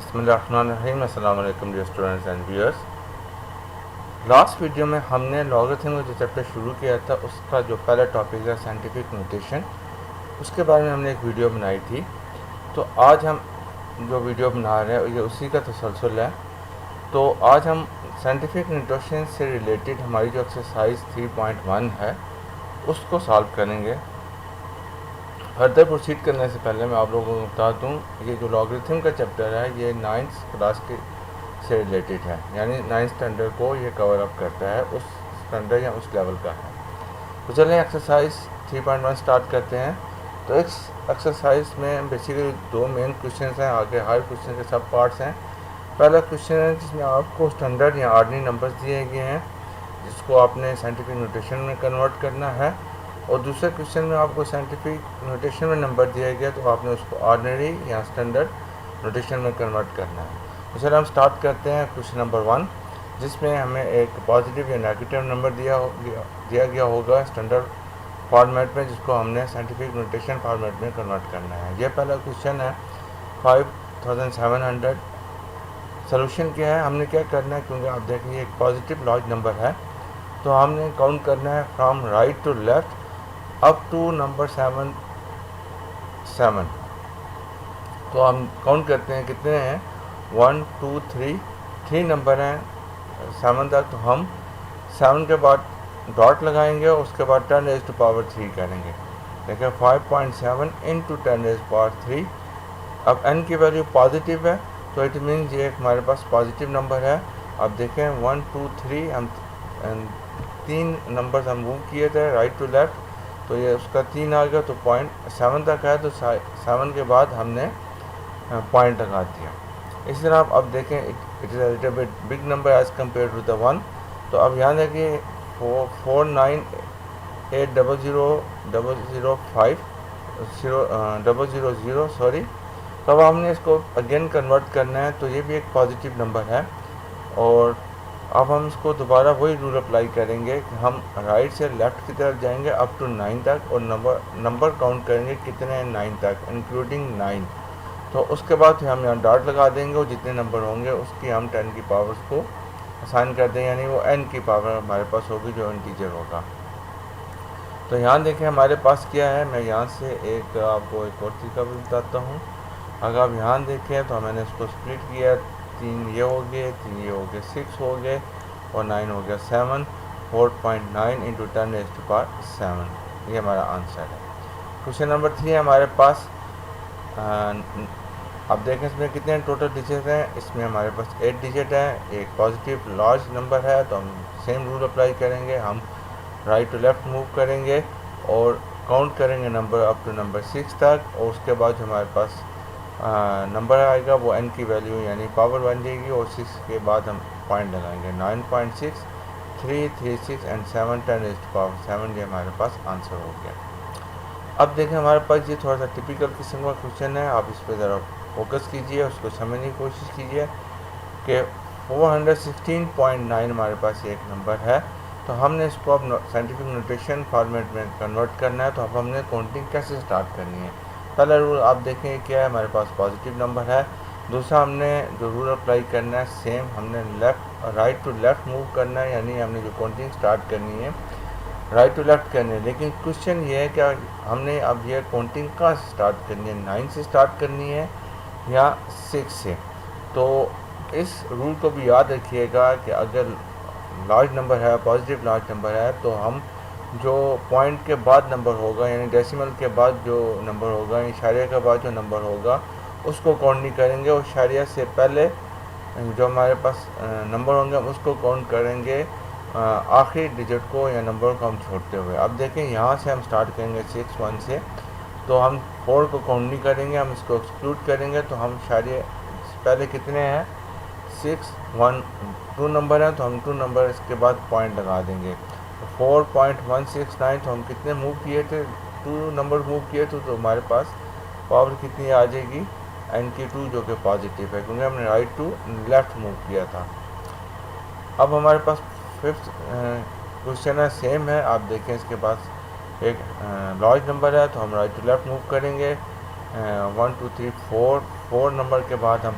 बिस्मिल्लाहिर्रहमानिर्रहीम। अस्सलाम वालेकुम dear students and viewers. Last video में हमने लॉगरिथम का जो चैप्टर शुरू किया था उसका जो पहला टॉपिक है साइंटिफिक नोटेशन, उसके बारे में हमने एक वीडियो बनाई थी। तो आज हम जो वीडियो बना रहे हैं ये उसी का तसलसल है। तो आज हम साइंटिफिक नोटेशन से रिलेटेड हमारी जो एक्सरसाइज 3.1 है उसको सॉल्व करेंगे। फर्दर प्रोसीड करने से पहले मैं आप लोगों को बता दूँ, ये जो लॉगरिथम का चैप्टर है ये 9th क्लास के से रिलेटेड है, यानी 9th स्टैंडर्ड को ये कवर अप करता है, उस स्टैंडर्ड या उस लेवल का है। तो चलें एक्सरसाइज 3.1 स्टार्ट करते हैं। तो इस एक्सरसाइज में बेसिकली दो मेन क्वेश्चन हैं, आगे हर क्वेश्चन के सब पार्ट्स हैं। पहला क्वेश्चन है जिसमें आपको स्टैंडर्ड या ऑर्डिनरी नंबर्स दिए गए हैं जिसको आपने साइंटिफिक नोटेशन में कन्वर्ट करना है, और दूसरे क्वेश्चन में आपको साइंटिफिक नोटेशन में नंबर दिया गया तो आपने उसको ऑर्डिनरी या स्टैंडर्ड नोटेशन में कन्वर्ट करना है। तो चलिए हम स्टार्ट करते हैं क्वेश्चन नंबर 1, जिसमें हमें एक पॉजिटिव या नेगेटिव नंबर दिया गया होगा स्टैंडर्ड फॉर्मेट में, जिसको हमने साइंटिफिक नोटेशन फॉर्मेट में कन्वर्ट करना है। यह पहला क्वेश्चन है 5700। सोल्यूशन क्या है, हमने क्या करना है, क्योंकि आप देखिए एक पॉजिटिव लॉर्ज नंबर है तो हमने काउंट करना है from right to left up to number 7। तो हम काउंट करते हैं कितने हैं, 1 2 3 नंबर हैं 7 तक। तो हम 7 के बाद डॉट लगाएंगे और उसके बाद 10⁻³ करेंगे। देखिए 5.7 इंटू 10⁻³। अब n की वैल्यू पॉजिटिव है तो इट मीन्स ये हमारे पास पॉजिटिव नंबर है। अब देखें 1 2 3 हम 3 नंबर हम मूव किए थे राइट टू लेफ्ट, तो ये उसका 3 आ गया, तो 0.7 तक है, तो 7 के बाद हमने पॉइंट लगा दिया। इसी तरह अब देखें it is a little bit big number as compare to the 1। तो अब यहाँ देखिए 4980005 सॉरी। तो अब हमने इसको अगेन कन्वर्ट करना है, तो ये भी एक पॉजिटिव नंबर है। और अब हम इसको दोबारा वही रूल अप्लाई करेंगे कि हम राइट से लेफ़्ट की तरफ जाएंगे अप टू 9 तक, और नंबर काउंट करेंगे कितने हैं 9 तक इंक्लूडिंग 9। तो उसके बाद हम यहाँ डॉट लगा देंगे और जितने नंबर होंगे उसकी हम 10 की पावर्स को असाइन कर दें, यानी वो n की पावर हमारे पास होगी जो इंटीजर होगा। तो यहाँ देखें हमारे पास क्या है, मैं यहाँ से आपको एक और तरीका भी बताता हूँ। अगर आप यहाँ देखें तो मैंने इसको स्प्लिट किया, 3 ये हो गए, 3 ये हो गए, 6 हो गए और 9 हो गया 7। 4.9 इंटू 10⁻7 ये हमारा आंसर है। क्वेश्चन नंबर 3 हमारे पास। अब देखें इसमें कितने टोटल डिजिट हैं, इसमें हमारे पास 8 डिजिट है, एक पॉजिटिव लार्ज नंबर है, तो हम सेम रूल अप्लाई करेंगे, हम राइट टू लेफ़्ट मूव करेंगे और काउंट करेंगे नंबर अप टू नंबर 6 तक, और उसके बाद हमारे पास नंबर आएगा वो n की वैल्यू यानी पावर बन जाएगी, और 6 के बाद हम पॉइंट लगाएंगे 9.6 3 3 6 एंड 7 10⁻7 ये हमारे पास आंसर हो गया। अब देखें हमारे पास ये थोड़ा सा टिपिकल किस्म का क्वेश्चन है, आप इस पर ज़रा फोकस कीजिए, उसको समझने की कोशिश कीजिए कि 416.9 हमारे पास एक नंबर है। तो हमने इसको अब साइंटिफिक नोटेशन फॉर्मेट में कन्वर्ट करना है, तो अब हमने काउंटिंग कैसे स्टार्ट करनी है। पहला रूल आप देखें क्या है, हमारे पास पॉजिटिव नंबर है। दूसरा हमने जो रूल अप्लाई करना है सेम, हमने राइट टू लेफ़्ट मूव करना है, यानी हमने जो काउंटिंग स्टार्ट करनी है राइट टू लेफ़्ट करनी है। लेकिन क्वेश्चन ये है कि हमने अब ये काउंटिंग कहाँ से स्टार्ट करनी है, 9 से स्टार्ट करनी है या 6 से। तो इस रूल को भी याद रखिएगा कि अगर लार्ज नंबर है, पॉजिटिव लार्ज नंबर है, तो हम जो पॉइंट के बाद नंबर होगा यानी डेसिमल के बाद जो नंबर होगा, इशारे के बाद जो नंबर होगा उसको काउंट नहीं करेंगे, और इशारिया से पहले जो हमारे पास नंबर होंगे हम उसको काउंट करेंगे आखिरी डिजिट को या नंबर को हम छोड़ते हुए। अब देखें यहाँ से हम स्टार्ट करेंगे 6 1 से, तो हम 4 को काउंट नहीं करेंगे, हम इसको एक्सक्लूड करेंगे। तो हम इशारे पहले कितने हैं 6 1 2 नंबर हैं, तो हम 2 नंबर इसके बाद पॉइंट लगा देंगे। 4.169 तो हम कितने मूव किए थे, 2 नंबर मूव किए थे, तो हमारे पास पावर कितनी आ जाएगी n की 2 जो कि पॉजिटिव है, क्योंकि हमने राइट टू लेफ़्ट मूव किया था। अब हमारे पास 5th क्वेश्चन है, सेम है। आप देखें इसके पास एक लार्ज नंबर है, तो हम राइट टू लेफ़्ट मूव करेंगे 1 2 3 4 नंबर के बाद हम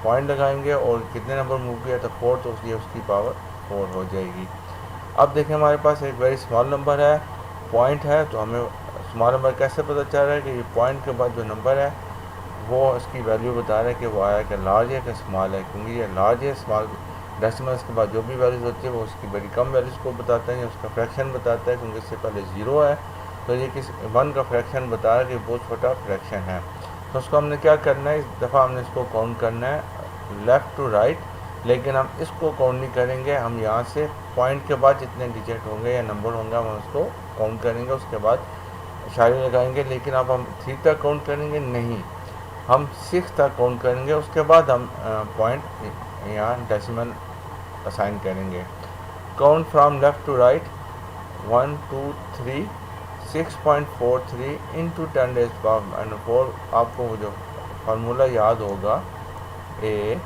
पॉइंट लगाएंगे और कितने नंबर मूव किया तो 4, तो इसलिए उसकी पावर 4 हो जाएगी। अब देखें हमारे पास एक वेरी स्मॉल नंबर है, पॉइंट है, तो हमें स्मॉल नंबर कैसे पता चल रहा है कि ये पॉइंट के बाद जो नंबर है वो इसकी वैल्यू बता रहा है कि वो आया कि लार्ज है कि स्मॉल है, क्योंकि ये लार्ज है। स्मॉल डेसिमल्स के बाद जो भी वैल्यूज़ होती है वो उसकी बड़ी कम वैल्यूज़ को बताता है, या उसका फ्रैक्शन बताता है, क्योंकि इससे पहले ज़ीरो है तो ये किस 1 का फ्रैक्शन बता रहा है कि बहुत छोटा फ्रैक्शन है। तो उसको हमने क्या करना है, इस दफ़ा हमने इसको काउंट करना है लेफ़्ट टू राइट, लेकिन हम इसको काउंट नहीं करेंगे। हम यहाँ से पॉइंट के बाद जितने डिजिट होंगे या नंबर होंगे हम उसको काउंट करेंगे, उसके बाद इशारे लगाएंगे। लेकिन अब हम 3 तक काउंट करेंगे नहीं, हम 6 तक काउंट करेंगे, उसके बाद हम पॉइंट यहाँ डेसिमल असाइन करेंगे। Count from left to right 1 2 3 6.43 into 10 raise power 4। आपको वो जो फार्मूला याद होगा a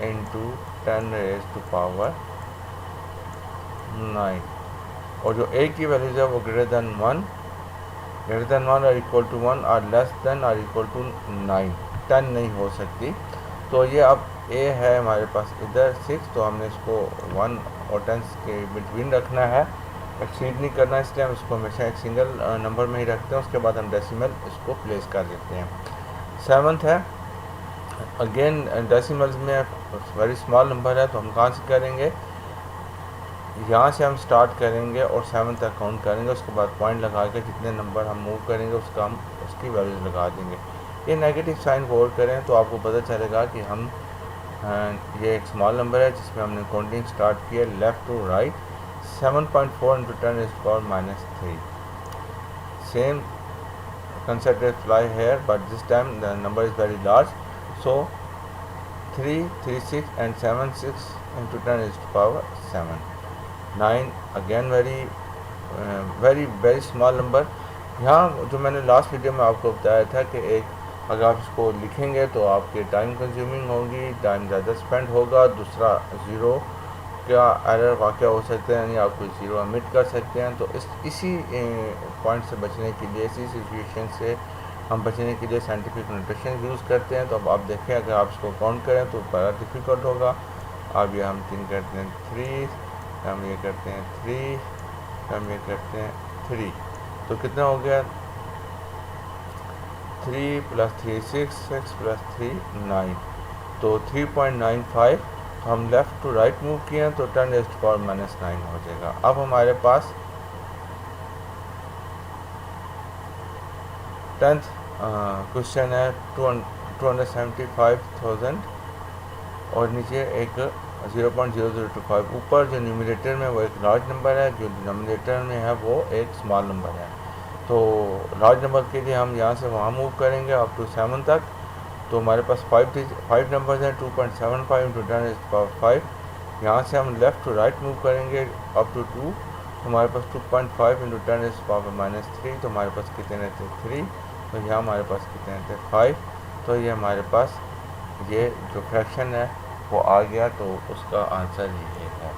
into 10 raise to power 9, और जो a की वैल्यूज है वो ग्रेटर देन 1 और इक्वल टू 1 और लेस देन और इक्वल टू 9, 10 नहीं हो सकती। तो ये अब a है हमारे पास इधर 6, तो हमने इसको 1 और 10 के बिटवीन रखना है, एक्सीड नहीं करना, इसलिए हम इसको हमेशा एक सिंगल नंबर में ही रखते हैं। उसके बाद हम डेसिमल इसको प्लेस कर देते हैं। 7th है, अगेन डेसिमल्स में वेरी स्मॉल नंबर है, तो हम कहाँ से करेंगे, यहाँ से हम स्टार्ट करेंगे और 7 तक काउंट करेंगे, उसके बाद पॉइंट लगा के जितने नंबर हम मूव करेंगे उसका हम उसकी वैल्यूज लगा देंगे। ये नेगेटिव साइन को और करें तो आपको पता चलेगा कि हम ये एक स्मॉल नंबर है जिसमें हमने काउंटिंग स्टार्ट किया left to right. 7.4 into 10 raised to power -3. Same concept apply here, but this time the number is very large. So 3, 3, 6 and 7, 6 into 10 raised to power 7. 9 again very small number। यहाँ जो मैंने last video में आपको बताया था कि एक अगर आप इसको लिखेंगे तो आपके टाइम कंज्यूमिंग होगी, टाइम ज़्यादा स्पेंड होगा। दूसरा ज़ीरो क्या एरर वाक़ हो सकते हैं, यानी आप कोई ज़ीरो अमिट कर सकते हैं। तो इसी पॉइंट से बचने के लिए, इसी सिचुएशन से हम बचने के लिए साइंटिफिक नोटेशन यूज़ करते हैं। तो अब आप देखें अगर आप इसको काउंट करें तो बड़ा डिफ़िकल्ट होगा। अब ये हम 3 करते हैं 3, हम ये करते हैं 3, हम ये करते हैं 3, तो कितना हो गया 3 + 3 6, 6 + 3 9, तो 3.95। हम लेफ़्ट टू राइट मूव किए हैं तो 10 raised to power -9 हो जाएगा। अब हमारे पास 10th क्वेश्चन है 275,000 और नीचे एक 0.0025। ऊपर जो न्यूमरेटर में वो एक लार्ज नंबर है, जो डिनोमिनेटर में है वो एक स्मॉल नंबर है। तो लार्ज नंबर के लिए हम यहाँ से वहाँ मूव करेंगे अप टू 7 तक। तो हमारे पास 5 नंबर्स हैं, 2.75 into 10 raised to power 5। यहाँ से हम लेफ़्ट टू राइट मूव करेंगे अप टू 2, तो हमारे पास 2.5 into 10 raised to power -3, तो हमारे पास कितने रहते 3, तो यहाँ हमारे पास कितने रहते 5। तो ये हमारे पास ये जो फ्रैक्शन है वो आ गया, तो उसका आंसर ये है।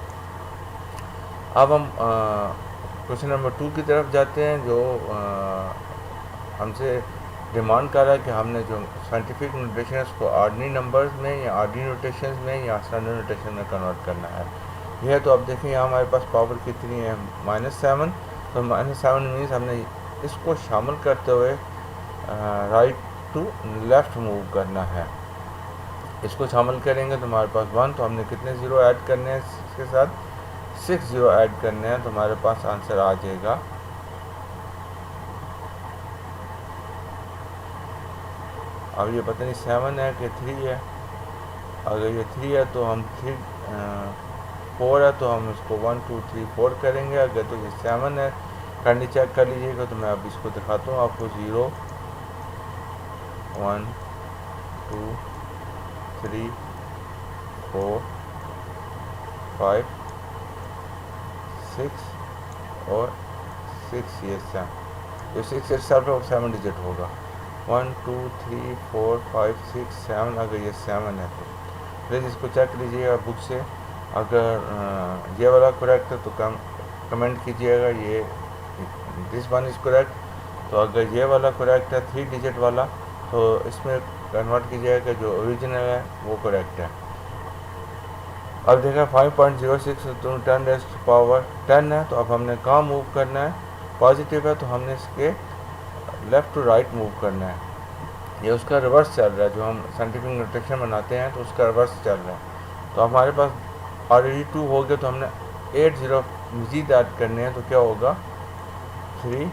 अब हम क्वेश्चन नंबर 2 की तरफ जाते हैं, जो हमसे डिमांड कर रहा है कि हमने जो साइंटिफिक नोटेशन है उसको ऑर्डिनरी नंबर्स में या ऑर्डिनरी नोटेशन में या स्टैंडर्ड नोटेशन में कन्वर्ट करना है। यह तो अब देखें यहाँ हमारे पास पावर कितनी है -7, तो -7 मीन्स हमने इसको शामिल करते हुए राइट टू लेफ़्ट मूव करना है। इसको शामिल करेंगे तो हमारे पास 1, तो हमने कितने ज़ीरो ऐड करने हैं, इसके साथ 6 ज़ीरो ऐड करने हैं, तो हमारे पास आंसर आ जाएगा अब ये पता नहीं 7 है कि 3 है। अगर ये 3 है तो हम 4 है तो हम इसको 1 2 3 4 करेंगे। अगर तो ये 7 है, करनी चेक कर लीजिएगा। तो मैं अब इसको दिखाता हूँ आपको। 0 1 2 3 4 5 6 और 6 ये 7, तो 6 के साथ 7 डिजिट होगा। 1 2 3 4 5 6 7। अगर ये 7 है तो प्लीज़ इसको चेक लीजिएगा बुक से। अगर ये वाला करेक्ट है तो कमेंट कीजिएगा ये दिस वन इज़ करेक्ट। तो अगर ये वाला करेक्ट है 3 डिजिट वाला, तो इसमें कन्वर्ट कीजिएगा कि जो ओरिजिनल है वो करेक्ट है। अब देखा 5.06 तो 10 रेज़ टू पावर 10 है, तो अब हमने कहाँ मूव करना है, पॉजिटिव है तो हमने इसके लेफ़्ट टू राइट मूव करना है। ये उसका रिवर्स चल रहा है, जो हम साइंटिफिक नोटेशन बनाते हैं तो उसका रिवर्स चल रहा है। तो हमारे पास ऑलरेडी 2 हो गया, तो हमने 8 ज़ीरो मज़ीद ऐड करने हैं, तो क्या होगा 3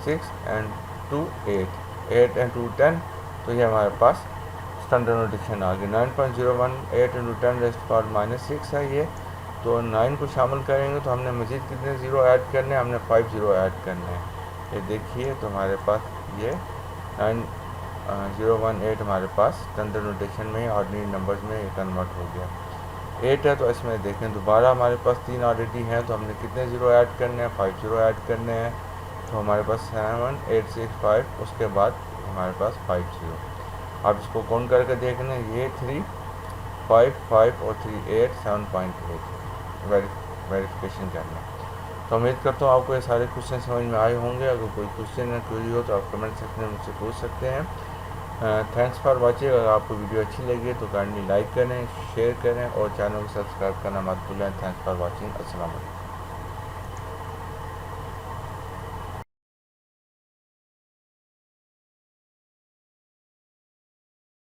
6 एंड 2 8 एंड 2 10, तो ये हमारे पास स्टैंडर्ड नोटेशन आ गई। 9.01 8 इंटू 10 रेज़ टू पावर -6 है ये, तो 9 को शामिल करेंगे तो हमने मज़ीद कितने ज़ीरो ऐड करने हैं, हमने 5 ज़ीरो ऐड करने हैं। ये देखिए तो हमारे पास ये 9018 हमारे पास स्टैंडर्ड नोटेशन में ऑर्डिनरी नंबर्स में ये कन्वर्ट हो गया। 8 है तो इसमें देखें दोबारा हमारे पास 3 ऑलरेडी हैं, तो हमने कितने ज़ीरो ऐड करने हैं, 5 ज़ीरो ऐड करने हैं। तो हमारे पास 7 8 6 5, उसके बाद हमारे पास 5 ज़ीरो। आप इसको काउंट करके देखना, ये 3 5 5 और 3 8 7.8 वेरिफिकेशन करना। तो उम्मीद करता हूँ आपको ये सारे क्वेश्चन समझ में आए होंगे। अगर कोई क्वेश्चन या क्वेरी हो तो आप कमेंट सेक्शन में मुझसे पूछ सकते हैं। Thanks for watching. अगर आपको वीडियो अच्छी लगी तो काइंडली लाइक करें, शेयर करें और चैनल को सब्सक्राइब करना मत भूलें। Thanks for watching. अस्सलाम वालेकुम।